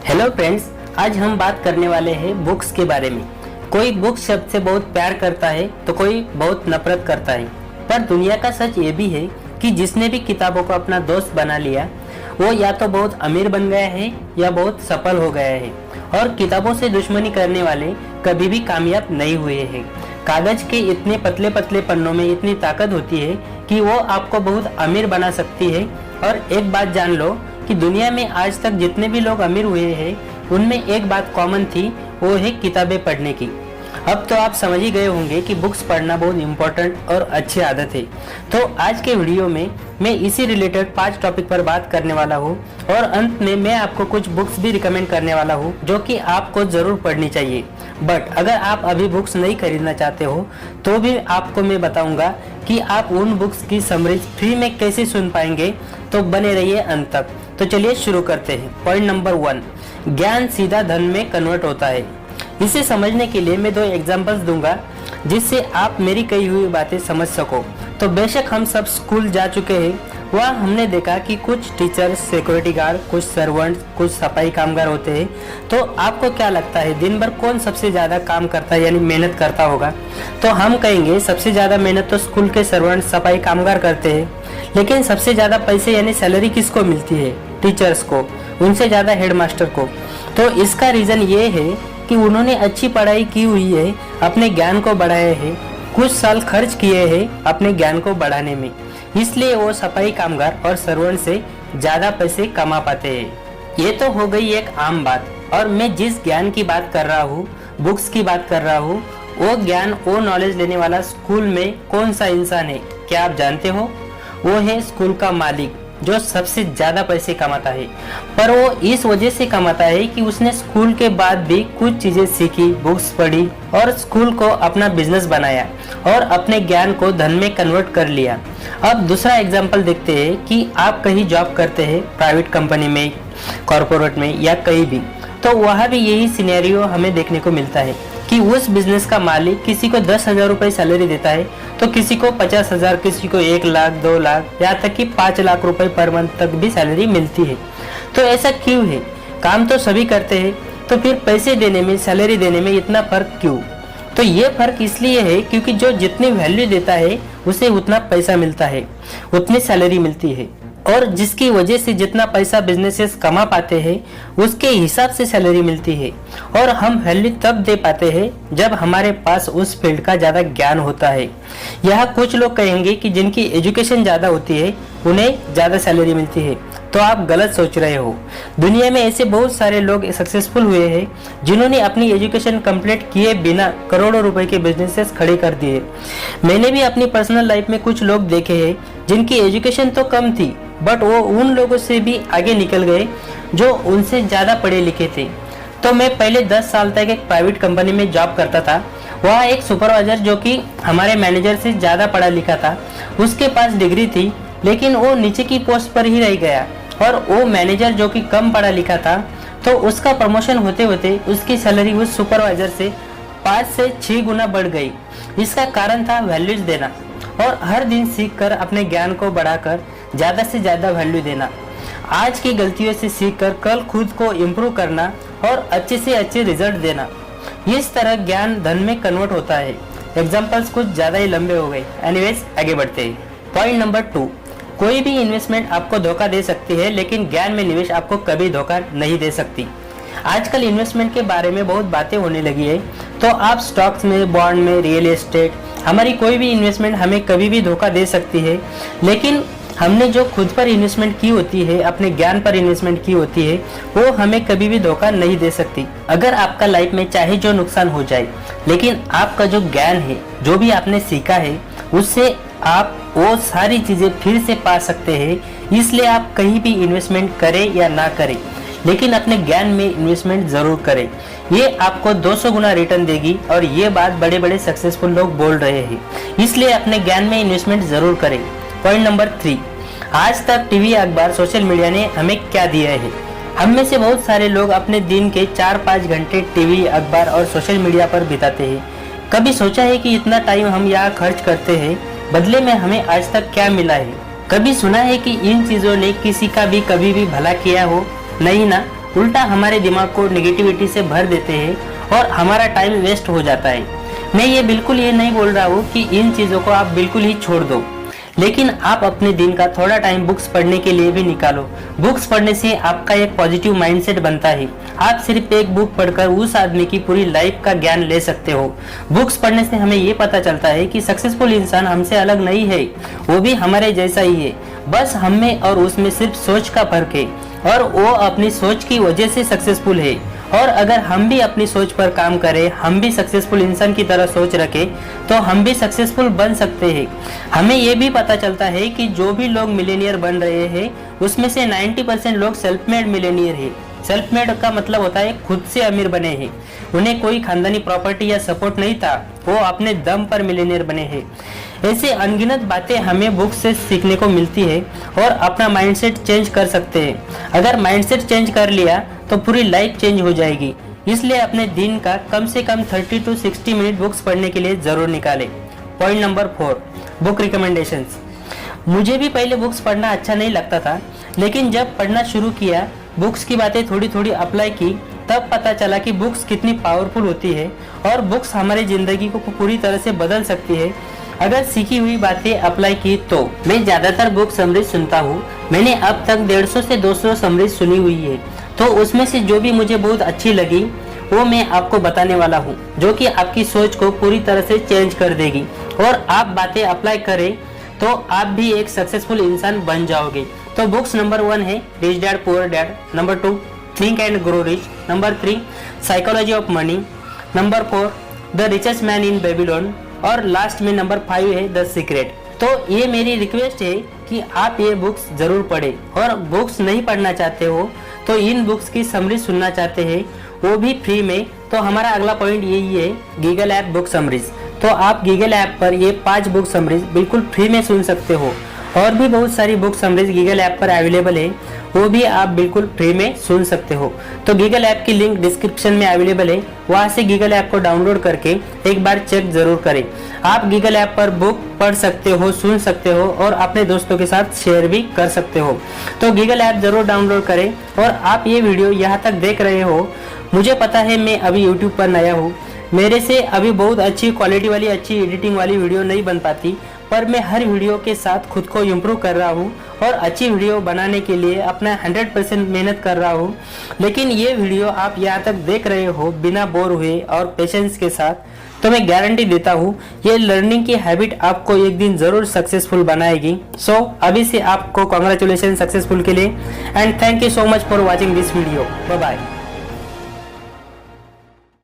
Hello friends, आज हम बात करने वाले हैं बुक्स के बारे में। कोई बुक शब्द से बहुत प्यार करता है तो कोई बहुत नफरत करता है। पर दुनिया का सच ये भी है कि जिसने भी किताबों को अपना दोस्त बना लिया वो या तो बहुत अमीर बन गया है या बहुत सफल हो गया है। और किताबों से दुश्मनी करने वाले कभी भी कामयाब नहीं हुए हैं। कागज के इतने पतले पतले पन्नों में इतनी ताकत होती है कि वो आपको बहुत अमीर बना सकती है। और एक बात जान लो कि दुनिया में आज तक जितने भी लोग अमीर हुए हैं उनमें एक बात कॉमन थी, वो है किताबें पढ़ने की। अब तो आप समझ ही गए होंगे कि बुक्स पढ़ना बहुत इम्पोर्टेंट और अच्छी आदत है। तो आज के वीडियो में मैं इसी रिलेटेड 5 टॉपिक पर बात करने वाला हूँ और अंत में मैं आपको कुछ बुक्स भी रिकमेंड करने वाला हूँ जो कि आपको ज़रूर पढ़नी चाहिए। बट अगर आप अभी बुक्स नहीं खरीदना चाहते हो तो भी आपको मैं बताऊंगा कि आप उन बुक्स की समरी फ्री में कैसे सुन पाएंगे, तो बने रहिए अंत तक। तो चलिए शुरू करते हैं। पॉइंट नंबर 1, ज्ञान सीधा धन में कन्वर्ट होता है। इसे समझने के लिए मैं 2 एग्जांपल्स दूंगा जिससे आप मेरी कही हुई बातें समझ सको। तो बेशक हम सब स्कूल जा चुके हैं, वहाँ हमने देखा कि कुछ टीचर, सिक्योरिटी गार्ड, कुछ सर्वेंट्स, कुछ सफाई कामगार होते हैं। तो आपको क्या लगता है दिन भर कौन सबसे ज़्यादा काम करता है, यानी मेहनत करता होगा? तो हम कहेंगे सबसे ज़्यादा मेहनत तो स्कूल के सर्वेंट, सफाई कामगार करते हैं। लेकिन सबसे ज़्यादा पैसे यानी सैलरी किसको मिलती है? टीचर्स को, उनसे ज़्यादा हेडमास्टर को। तो इसका रीज़न ये है कि उन्होंने अच्छी पढ़ाई की हुई है, अपने ज्ञान को बढ़ाया है, कुछ साल खर्च किए हैं अपने ज्ञान को बढ़ाने में, इसलिए वो सफाई कामगार और सर्वेंट से ज़्यादा पैसे कमा पाते हैं। ये तो हो गई एक आम बात। और मैं जिस ज्ञान की बात कर रहा हूँ, बुक्स की बात कर रहा हूँ, वो ज्ञान, वो नॉलेज लेने वाला स्कूल में कौन सा इंसान है, क्या आप जानते हो? वो है स्कूल का मालिक, जो सबसे ज़्यादा पैसे कमाता है। पर वो इस वजह से कमाता है कि उसने स्कूल के बाद भी कुछ चीज़ें सीखी, बुक्स पढ़ी और स्कूल को अपना बिजनेस बनाया और अपने ज्ञान को धन में कन्वर्ट कर लिया। अब दूसरा एग्जांपल देखते हैं कि आप कहीं जॉब करते हैं, प्राइवेट कंपनी में, कॉरपोरेट में या कहीं भी, तो वहाँ भी यही सिनेरियो हमें देखने को मिलता है कि उस बिजनेस का मालिक किसी को 10,000 रुपये सैलरी देता है तो किसी को 50,000, किसी को 1 लाख, 2 लाख, यहाँ तक कि 5 लाख रुपए पर मंथ तक भी सैलरी मिलती है। तो ऐसा क्यों है? काम तो सभी करते हैं, तो फिर पैसे देने में, सैलरी देने में इतना फर्क क्यों? तो ये फर्क इसलिए है क्योंकि जो जितनी वैल्यू देता है उसे उतना पैसा मिलता है, उतनी सैलरी मिलती है। और जिसकी वजह से जितना पैसा बिजनेसेस कमा पाते हैं उसके हिसाब से सैलरी मिलती है। और हम वैल्यू तब दे पाते हैं जब हमारे पास उस फील्ड का ज़्यादा ज्ञान होता है। यहाँ कुछ लोग कहेंगे कि जिनकी एजुकेशन ज़्यादा होती है उन्हें ज़्यादा सैलरी मिलती है, तो आप गलत सोच रहे हो। दुनिया में ऐसे बहुत सारे लोग सक्सेसफुल हुए हैं जिन्होंने अपनी एजुकेशन कंप्लीट किए बिना करोड़ों रुपए के बिजनेसेस खड़े कर दिए। मैंने भी अपनी पर्सनल लाइफ में कुछ लोग देखे हैं जिनकी एजुकेशन तो कम थी बट वो उन लोगों से भी आगे निकल गए जो उनसे ज़्यादा पढ़े लिखे थे। तो मैं पहले 10 साल तक एक प्राइवेट कंपनी में जॉब करता था। वहाँ एक सुपरवाइजर जो कि हमारे मैनेजर से ज़्यादा पढ़ा लिखा था, उसके पास डिग्री थी लेकिन वो नीचे की पोस्ट पर ही रह गया। और वो मैनेजर जो कि कम पढ़ा लिखा था, तो उसका प्रमोशन होते होते उसकी सैलरी उस सुपरवाइजर से 5 से 6 गुना बढ़ गई। इसका कारण था वैल्यूज देना और हर दिन सीखकर अपने ज्ञान को बढ़ाकर ज़्यादा से ज़्यादा वैल्यू देना। आज की गलतियों से सीखकर कल खुद को इम्प्रूव करना और अच्छे से अच्छे रिजल्ट देना। इस तरह ज्ञान धन में कन्वर्ट होता है। एग्जाम्पल्स कुछ ज़्यादा ही लंबे हो गए। एनीवेज, आगे बढ़ते हैं। पॉइंट नंबर 2, कोई भी इन्वेस्टमेंट आपको धोखा दे सकती है लेकिन ज्ञान में निवेश आपको कभी धोखा नहीं दे सकती। आजकल इन्वेस्टमेंट के बारे में बहुत बातें होने लगी है, तो आप स्टॉक्स में, बॉन्ड में, रियल एस्टेट, हमारी कोई भी इन्वेस्टमेंट हमें कभी भी धोखा दे सकती है। लेकिन हमने जो खुद पर इन्वेस्टमेंट की होती है, अपने ज्ञान पर इन्वेस्टमेंट की होती है, वो हमें कभी भी धोखा नहीं दे सकती। अगर आपका लाइफ में चाहे जो नुकसान हो जाए, लेकिन आपका जो ज्ञान है, जो भी आपने सीखा है, उससे आप वो सारी चीज़ें फिर से पा सकते हैं। इसलिए आप कहीं भी इन्वेस्टमेंट करें या ना करें, लेकिन अपने ज्ञान में इन्वेस्टमेंट ज़रूर करें। ये आपको 200 गुना रिटर्न देगी और ये बात बड़े बड़े सक्सेसफुल लोग बोल रहे हैं। इसलिए अपने ज्ञान में इन्वेस्टमेंट ज़रूर करें। पॉइंट नंबर 3, आज तक टीवी, अखबार, सोशल मीडिया ने हमें क्या दिया है? हम में से बहुत सारे लोग अपने दिन के 4-5 घंटे टीवी, अखबार और सोशल मीडिया पर बिताते हैं। कभी सोचा है कि इतना टाइम हम यहाँ खर्च करते हैं, बदले में हमें आज तक क्या मिला है? कभी सुना है कि इन चीज़ों ने किसी का भी कभी भी भला किया हो? नहीं ना। उल्टा हमारे दिमाग को नेगेटिविटी से भर देते हैं और हमारा टाइम वेस्ट हो जाता है। मैं ये बिल्कुल ये नहीं बोल रहा हूँ कि इन चीज़ों को आप बिल्कुल ही छोड़ दो, लेकिन आप अपने दिन का थोड़ा टाइम बुक्स पढ़ने के लिए भी निकालो। बुक्स पढ़ने से आपका एक पॉजिटिव माइंडसेट बनता है। आप सिर्फ एक बुक पढ़कर उस आदमी की पूरी लाइफ का ज्ञान ले सकते हो। बुक्स पढ़ने से हमें ये पता चलता है कि सक्सेसफुल इंसान हमसे अलग नहीं है, वो भी हमारे जैसा ही है। बस हम में और उसमें सिर्फ सोच का फर्क है और वो अपनी सोच की वजह से सक्सेसफुल है। और अगर हम भी अपनी सोच पर काम करें, हम भी सक्सेसफुल इंसान की तरह सोच रखें, तो हम भी सक्सेसफुल बन सकते हैं। हमें ये भी पता चलता है कि जो भी लोग मिलेनियर बन रहे हैं उसमें से 90% लोग सेल्फ मेड मिलेनियर है। सेल्फ मेड का मतलब होता है खुद से अमीर बने हैं। उन्हें कोई खानदानी प्रॉपर्टी या सपोर्ट नहीं था, वो अपने दम पर मिलेनियर बने हैं। ऐसे अनगिनत बातें हमें बुक से सीखने को मिलती है और अपना माइंडसेट चेंज कर सकते हैं। अगर माइंडसेट चेंज कर लिया तो पूरी लाइफ चेंज हो जाएगी। इसलिए अपने दिन का कम से कम 30 to 60 मिनट बुक्स पढ़ने के लिए जरूर निकालें। Point number 4, book recommendations. मुझे भी पहले बुक्स पढ़ना अच्छा नहीं लगता था, लेकिन जब पढ़ना शुरू किया, बुक्स की बातें थोड़ी थोड़ी अप्लाई की, तब पता चला कि बुक्स कितनी पावरफुल होती है और बुक्स हमारी ज़िंदगी को पूरी तरह से बदल सकती है अगर सीखी हुई बातें अप्लाई की तो। मैं ज़्यादातर बुक समरीज सुनता हूँ। मैंने अब तक 150 से 200 समरीज सुनी हुई है, तो उसमें से जो भी मुझे बहुत अच्छी लगी वो मैं आपको बताने वाला हूँ, जो कि आपकी सोच को पूरी तरह से चेंज कर देगी और आप बातें अप्लाई करें तो आप भी एक सक्सेसफुल इंसान बन जाओगे। तो बुक्स नंबर 1 है rich dad poor dad, number 2 think and grow rich, number 3 psychology of money, number 4 the richest man in Babylon और लास्ट में नंबर 5 है द सीक्रेट। तो ये मेरी रिक्वेस्ट है कि आप ये बुक्स जरूर पढ़ें और बुक्स नहीं पढ़ना चाहते हो तो इन बुक्स की समरी सुनना चाहते हैं वो भी फ्री में, तो हमारा अगला पॉइंट यही है गीगल ऐप बुक समरीज। तो आप गीगल ऐप पर ये 5 बुक समरीज बिल्कुल फ्री में सुन सकते हो। और भी बहुत सारी बुक समरीज गीगल ऐप पर अवेलेबल है, वो भी आप बिल्कुल फ्री में सुन सकते हो। तो गीगल ऐप की लिंक डिस्क्रिप्शन में अवेलेबल है, वहाँ से गीगल ऐप को डाउनलोड करके एक बार चेक जरूर करें। आप गीगल ऐप पर बुक पढ़ सकते हो, सुन सकते हो और अपने दोस्तों के साथ शेयर भी कर सकते हो। तो गीगल ऐप जरूर डाउनलोड करें। और आप ये वीडियो यहाँ तक देख रहे हो, मुझे पता है मैं अभी यूट्यूब पर नया हूँ, मेरे से अभी बहुत अच्छी क्वालिटी वाली अच्छी एडिटिंग वाली वीडियो नहीं बन पाती, पर मैं हर वीडियो के साथ खुद को इम्प्रूव कर रहा हूँ और अच्छी वीडियो बनाने के लिए अपना 100% मेहनत कर रहा हूँ। लेकिन ये वीडियो आप यहाँ तक देख रहे हो बिना बोर हुए और पेशेंस के साथ, तो मैं गारंटी देता हूँ ये लर्निंग की हैबिट आपको एक दिन जरूर सक्सेसफुल बनाएगी। सो अभी से आपको कॉन्ग्रेचुलेशन सक्सेसफुल के लिए and thank you so much for watching this video. Bye bye.